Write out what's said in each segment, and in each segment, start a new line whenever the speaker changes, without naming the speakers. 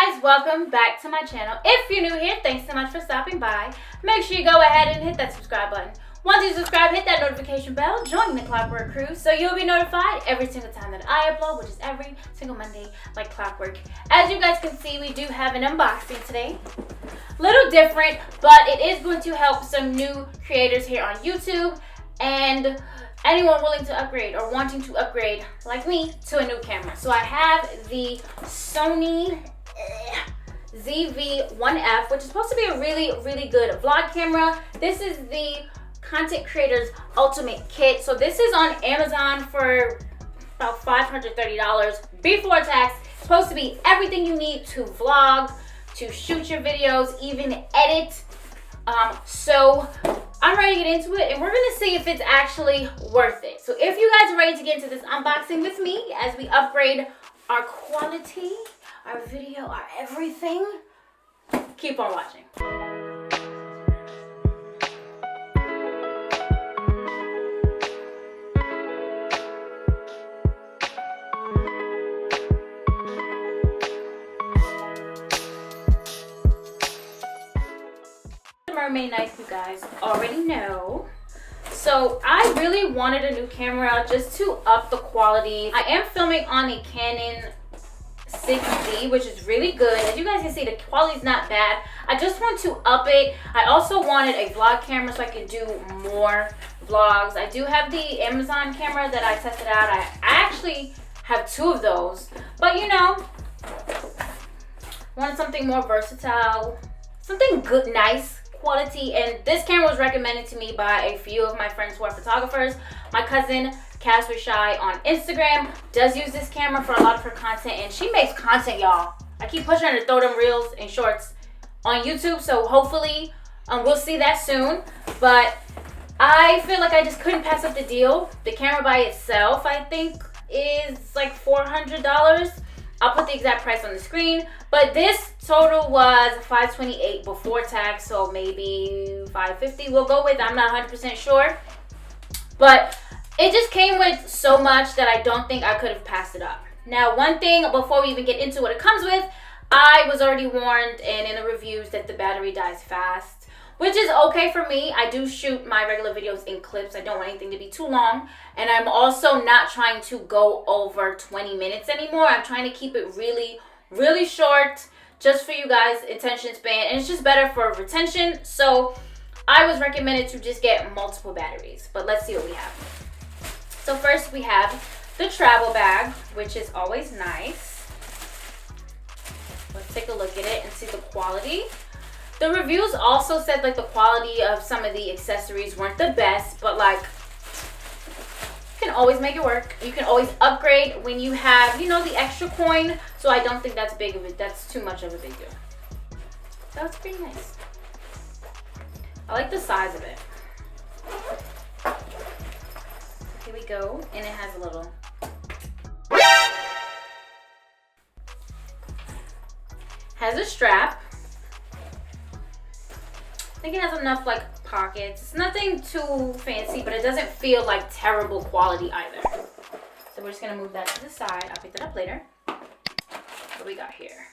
guys, welcome back to my channel. If you're new here, thanks so much for stopping by. Make sure you go ahead and hit that subscribe button. Once you subscribe, hit that notification bell, join the Clockwork crew so you'll be notified every single time that I upload, which is every single Monday like clockwork. As you guys can see, we do have an unboxing today. Little different, but it is going to help some new creators here on YouTube and anyone willing to upgrade or wanting to upgrade like me to a new camera. So I have the Sony ZV-1F, which is supposed to be a really good vlog camera. This is the content creator's ultimate kit. So this is on Amazon for about $530 before tax. It's supposed to be everything you need to vlog, to shoot your videos, even edit. So I'm ready to get into it, and we're gonna see if it's actually worth it. So if you guys are ready to get into this unboxing with me as we upgrade our quality, our video, our everything, keep on watching. Mermaid knife, you guys already know. So I really wanted a new camera just to up the quality. I am filming on a Canon 6D, which is really good. As you guys can see, the quality is not bad. I just want to up it. I also wanted a vlog camera so I could do more vlogs. I do have the Amazon camera that I tested out. I actually have two of those, but you know, wanted something more versatile, something good, nice quality, and this camera was recommended to me by a few of my friends who are photographers. My cousin Cass with Shy on Instagram does use this camera for a lot of her content, and she makes content, y'all. I keep pushing her to throw them reels and shorts on YouTube, so hopefully we'll see that soon. But I feel like I just couldn't pass up the deal. The camera by itself, I think, is like $400. I'll put the exact price on the screen, but this total was $528 before tax, so maybe $550 we'll go with. I'm not 100% sure, but it just came with so much that I don't think I could have passed it up. Now, one thing before we even get into what it comes with, I was already warned and in the reviews that the battery dies fast, which is okay for me. I do shoot my regular videos in clips. I don't want anything to be too long. And I'm also not trying to go over 20 minutes anymore. I'm trying to keep it really short just for you guys' attention span. And it's just better for retention. So I was recommended to just get multiple batteries. But let's see what we have. So first we have the travel bag, which is always nice. Let's take a look at it and see the quality. The reviews also said like the quality of some of the accessories weren't the best, but like you can always make it work. You can always upgrade when you have, you know, the extra coin. So I don't think that's big of it. That's too much of a big deal. That's pretty nice. I like the size of it. Here we go, and it has a little. Has a strap. I think it has enough like pockets. It's nothing too fancy, but it doesn't feel like terrible quality either. So we're just gonna move that to the side. I'll pick that up later. What do we got here?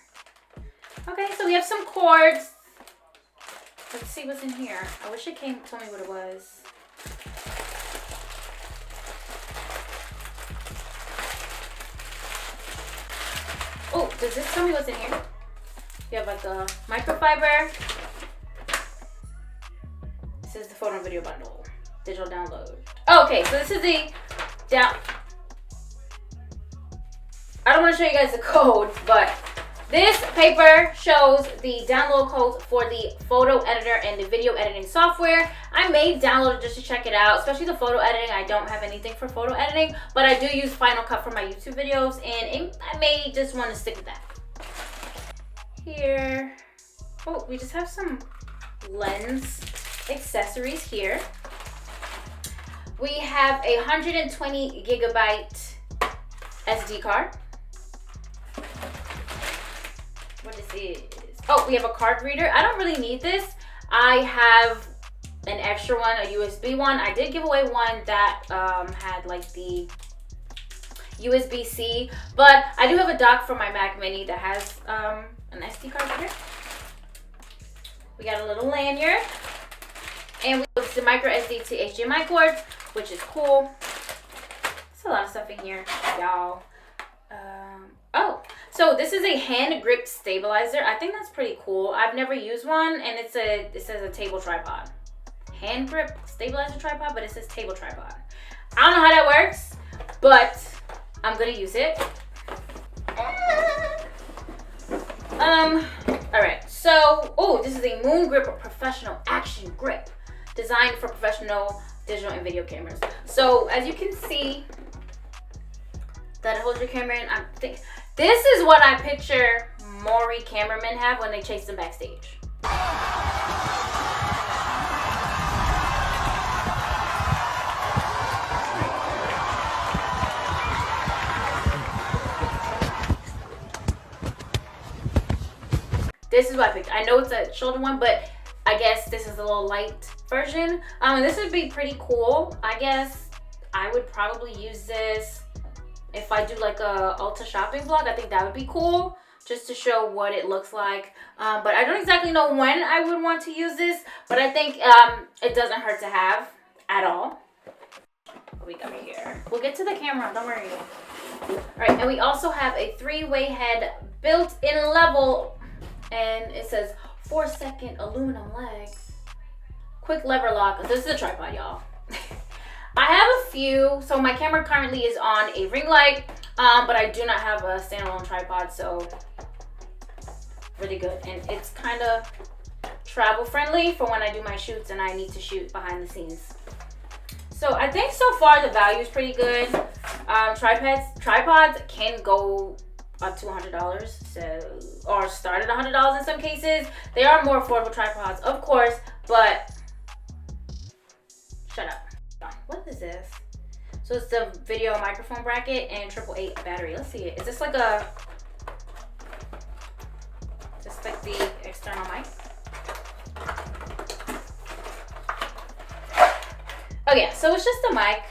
Okay, so we have some cords. Let's see what's in here. I wish it told me what it was. Oh, does this tell me what's in here? You have like a microfiber. This is the photo and video bundle, digital download. Okay, so this is the down. I don't want to show you guys the code, but this paper shows the download codes for the photo editor and the video editing software. I may download it just to check it out, especially the photo editing. I don't have anything for photo editing, but I do use Final Cut for my YouTube videos, and I may just want to stick with that. Here, oh, we just have some lens accessories here. We have a 120 gigabyte SD card. What this is? Oh, we have a card reader. I don't really need this. I have an extra one, a USB one. I did give away one that had like the USB-C, but I do have a dock for my Mac Mini that has an SD card here. We got a little lanyard, and we have the micro SD to HDMI cords, which is cool. There's a lot of stuff in here, y'all. Oh, so this is a hand grip stabilizer. I think that's pretty cool. I've never used one, and it says a table tripod. Hand grip stabilizer tripod, but it says table tripod. I don't know how that works, but I'm gonna use it. All right. So, oh, this is a Moon Grip Professional Action Grip, designed for professional digital and video cameras. So, as you can see, that holds your camera in. This is what I picture Maury cameramen have when they chase them backstage. This is what I picked. I know it's a shoulder one, but I guess this is a little light version. This would be pretty cool. I guess I would probably use this if I do like a Ulta shopping vlog. I think that would be cool, just to show what it looks like. But I don't exactly know when I would want to use this, but I think it doesn't hurt to have at all. What we got here? We'll get to the camera, don't worry. All right, and we also have a 3-way head built-in level, and it says 4-second aluminum legs. Quick lever lock. This is a tripod, y'all. I have a few. So my camera currently is on a ring light, but I do not have a standalone tripod, so really good. And it's kind of travel friendly for when I do my shoots and I need to shoot behind the scenes. So I think so far the value is pretty good. Tripods can go up to $100, so, or start at $100 in some cases. They are more affordable tripods, of course, but shut up. What is this? So it's the video microphone bracket and 888 battery. Let's see it. Is this like a, just like the external mic? Oh yeah, so it's just a mic.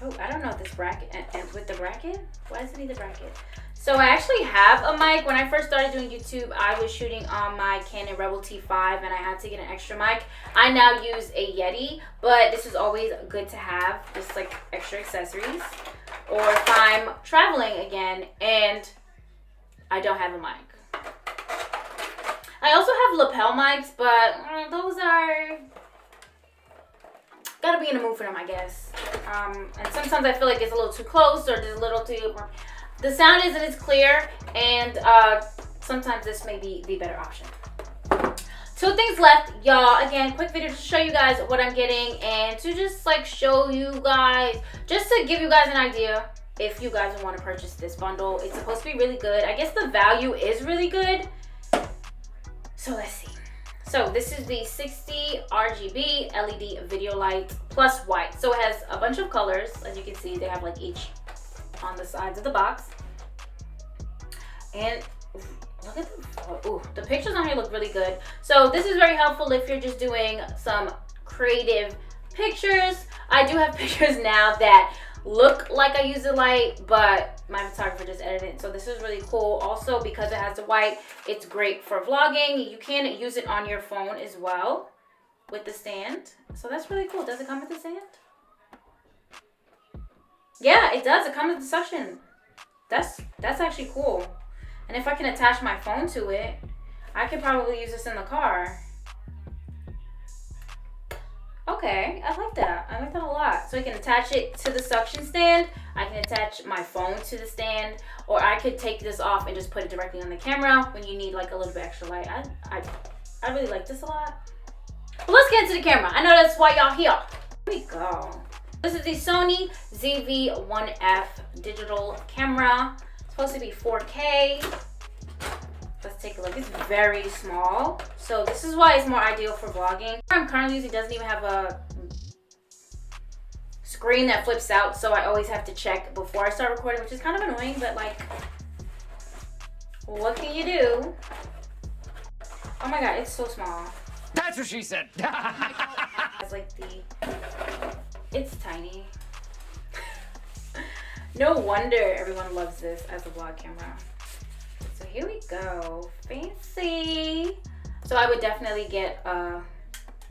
Oh, I don't know if this bracket, and with the bracket? Why does it need the bracket? So I actually have a mic. When I first started doing YouTube, I was shooting on my Canon Rebel T5 and I had to get an extra mic. I now use a Yeti, but this is always good to have, just like extra accessories. Or if I'm traveling again and I don't have a mic. I also have lapel mics, but those are, gotta be in the mood for them, I guess. And sometimes I feel like it's a little too close or just a little too, the sound isn't as clear, and sometimes this may be the better option. 2 things left, y'all. Again, quick video to show you guys what I'm getting and to just like show you guys, just to give you guys an idea if you guys want to purchase this bundle. It's supposed to be really good. I guess the value is really good. So let's see. So this is the 60 RGB LED video light plus white. So it has a bunch of colors. As you can see, they have like each on the sides of the box. And look at the pictures on here look really good. So this is very helpful if you're just doing some creative pictures. I do have pictures now that look like I use the light, but my photographer just edited it. So this is really cool. Also, because it has the white, it's great for vlogging. You can use it on your phone as well with the stand. So that's really cool. Does it come with the stand? Yeah, it does. It comes with the suction. That's actually cool. And if I can attach my phone to it, I could probably use this in the car. Okay, I like that. I like that a lot. So I can attach it to the suction stand. I can attach my phone to the stand, or I could take this off and just put it directly on the camera when you need like a little bit extra light. I really like this a lot. But let's get into the camera. I know that's why y'all here. Here we go. This is the Sony ZV-1F digital camera. It's supposed to be 4K. Let's take a look. It's very small, so this is why it's more ideal for vlogging. I'm currently using doesn't even have a screen that flips out, so I always have to check before I start recording, which is kind of annoying, but like, what can you do? Oh my god, it's so small.
That's what she said.
It's like it's tiny. No wonder everyone loves this as a vlog camera. So here we go. Fancy. So I would definitely get a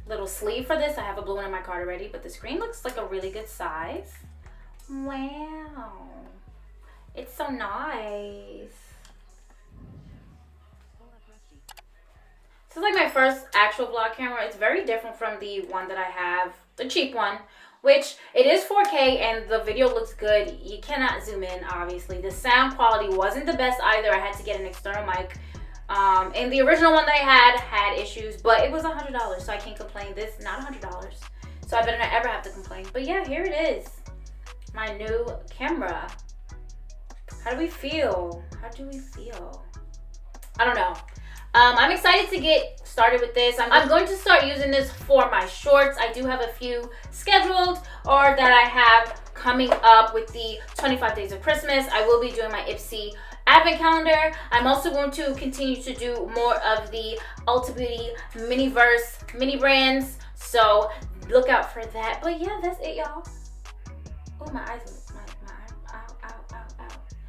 little sleeve for this. I have a blue one in my cart already, but the screen looks like a really good size. Wow. It's so nice. This is like my first actual vlog camera. It's very different from the one that I have, the cheap one, which it is 4K and the video looks good. You cannot zoom in, obviously. The sound quality wasn't the best either. I had to get an external mic. And the original one that I had issues, but it was $100, so I can't complain. This not $100, so I better not ever have to complain. But yeah, here it is, my new camera. How do we feel? How do we feel? I don't know. I'm excited to get started with this. I'm going to start using this for my shorts. I do have a few scheduled or that I have coming up with the 25 days of Christmas. I will be doing my Ipsy advent calendar. I'm also going to continue to do more of the Ulta Beauty Miniverse mini brands. So look out for that. But yeah, that's it, y'all. Oh, my eyes.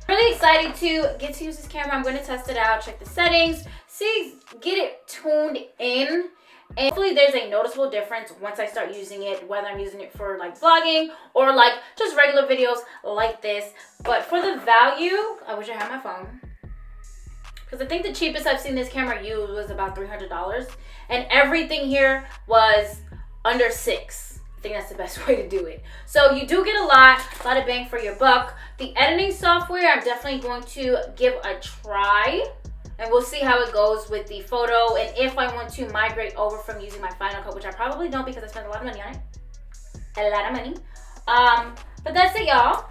Really excited to get to use this camera. I'm going to test it out, check the settings, see, get it tuned in, and hopefully there's a noticeable difference once I start using it, whether I'm using it for like vlogging or like just regular videos like this. But for the value, I wish I had my phone, because I think the cheapest I've seen this camera use was about $300, and everything here was under $6. I think that's the best way to do it. So you do get a lot of bang for your buck. The editing software, I'm definitely going to give a try, and we'll see how it goes with the photo, and if I want to migrate over from using my Final Cut, which I probably don't because I spent a lot of money on it. A lot of money. But that's it, y'all.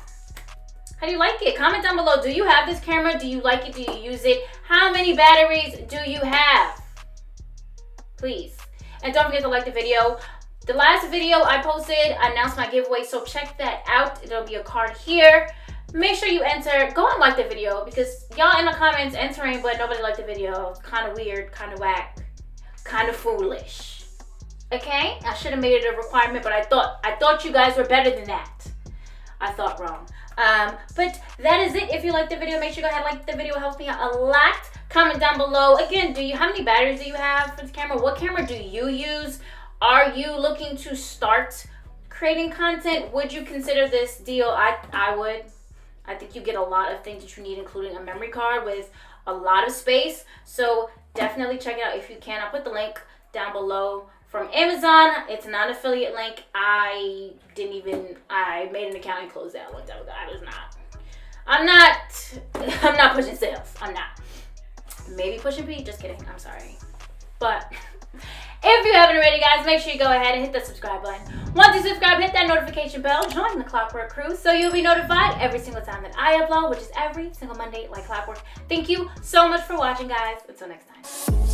How do you like it? Comment down below. Do you have this camera? Do you like it? Do you use it? How many batteries do you have? Please. And don't forget to like the video. The last video I posted, I announced my giveaway, so check that out. There'll be a card here. Make sure you enter. Go and like the video, because y'all in the comments entering, but nobody liked the video. Kind of weird, kind of whack, kind of foolish. Okay? I should have made it a requirement, but I thought you guys were better than that. I thought wrong. But that is it. If you liked the video, make sure you go ahead and like the video. It helps me out a lot. Comment down below. Again, how many batteries do you have for this camera? What camera do you use? Are you looking to start creating content? Would you consider this deal? I would. I think you get a lot of things that you need, including a memory card with a lot of space. So definitely check it out if you can. I'll put the link down below from Amazon. It's not an affiliate link. I made an account and closed that one time ago. I'm not pushing sales. I'm not. Maybe pushing P, just kidding. I'm sorry. But if you haven't already, guys, make sure you go ahead and hit the subscribe button. Once you subscribe, hit that notification bell. Join the Clockwork crew so you'll be notified every single time that I upload, which is every single Monday like clockwork. Thank you so much for watching, guys. Until next time.